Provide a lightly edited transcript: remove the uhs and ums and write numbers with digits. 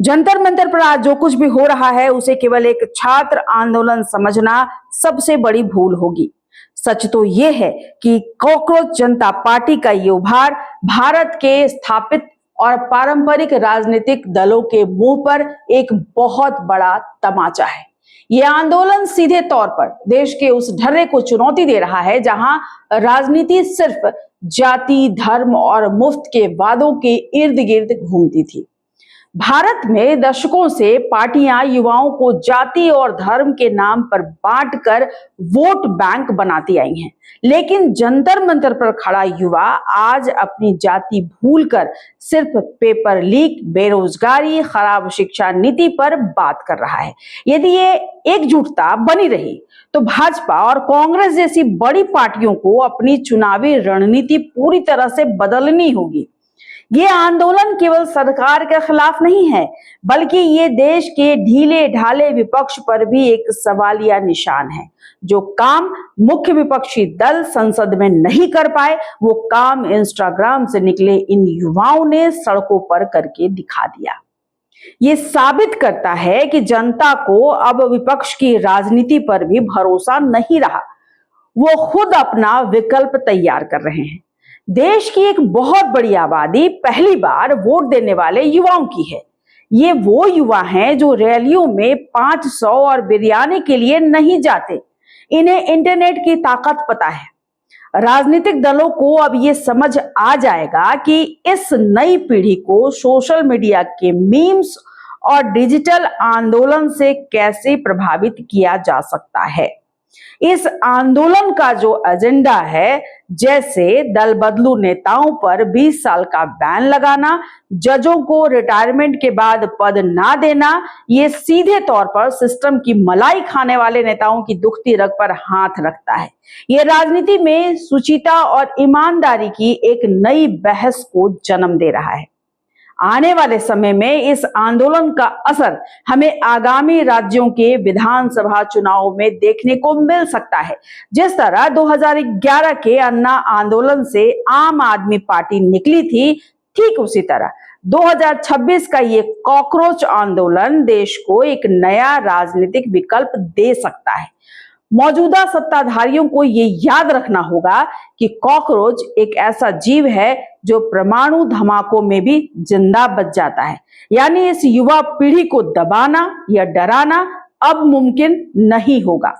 जंतर मंतर पर आज जो कुछ भी हो रहा है उसे केवल एक छात्र आंदोलन समझना सबसे बड़ी भूल होगी। सच तो यह है कि कॉकरोच जनता पार्टी का ये उभार भारत के स्थापित और पारंपरिक राजनीतिक दलों के मुंह पर एक बहुत बड़ा तमाचा है। ये आंदोलन सीधे तौर पर देश के उस ढर्रे को चुनौती दे रहा है जहां राजनीति सिर्फ जाति, धर्म और मुफ्त के वादों के इर्द गिर्द घूमती थी। भारत में दशकों से पार्टियां युवाओं को जाति और धर्म के नाम पर बांटकर वोट बैंक बनाती आई हैं, लेकिन जंतर मंतर पर खड़ा युवा आज अपनी जाति भूलकर सिर्फ पेपर लीक, बेरोजगारी, खराब शिक्षा नीति पर बात कर रहा है। यदि ये एकजुटता बनी रही तो भाजपा और कांग्रेस जैसी बड़ी पार्टियों को अपनी चुनावी रणनीति पूरी तरह से बदलनी होगी। ये आंदोलन केवल सरकार के खिलाफ नहीं है, बल्कि ये देश के ढीले ढाले विपक्ष पर भी एक सवालिया निशान है। जो काम मुख्य विपक्षी दल संसद में नहीं कर पाए, वो काम इंस्टाग्राम से निकले इन युवाओं ने सड़कों पर करके दिखा दिया। ये साबित करता है कि जनता को अब विपक्ष की राजनीति पर भी भरोसा नहीं रहा। वो खुद अपना विकल्प तैयार कर रहे हैं। देश की एक बहुत बड़ी आबादी पहली बार वोट देने वाले युवाओं की है। ये वो युवा हैं जो रैलियों में 500 और बिरयानी के लिए नहीं जाते। इन्हें इंटरनेट की ताकत पता है। राजनीतिक दलों को अब ये समझ आ जाएगा कि इस नई पीढ़ी को सोशल मीडिया के मीम्स और डिजिटल आंदोलन से कैसे प्रभावित किया जा सकता है। इस आंदोलन का जो एजेंडा है, जैसे दल बदलू नेताओं पर 20 साल का बैन लगाना, जजों को रिटायरमेंट के बाद पद ना देना, ये सीधे तौर पर सिस्टम की मलाई खाने वाले नेताओं की दुखती रग पर हाथ रखता है। ये राजनीति में शुचिता और ईमानदारी की एक नई बहस को जन्म दे रहा है। आने वाले समय में इस आंदोलन का असर हमें आगामी राज्यों के विधानसभा चुनाव में देखने को मिल सकता है। जिस तरह 2011 के अन्ना आंदोलन से आम आदमी पार्टी निकली थी, ठीक उसी तरह 2026 का ये कॉकरोच आंदोलन देश को एक नया राजनीतिक विकल्प दे सकता है। मौजूदा सत्ताधारियों को ये याद रखना होगा कि कॉकरोच एक ऐसा जीव है जो परमाणु धमाकों में भी जिंदा बच जाता है। यानी इस युवा पीढ़ी को दबाना या डराना अब मुमकिन नहीं होगा।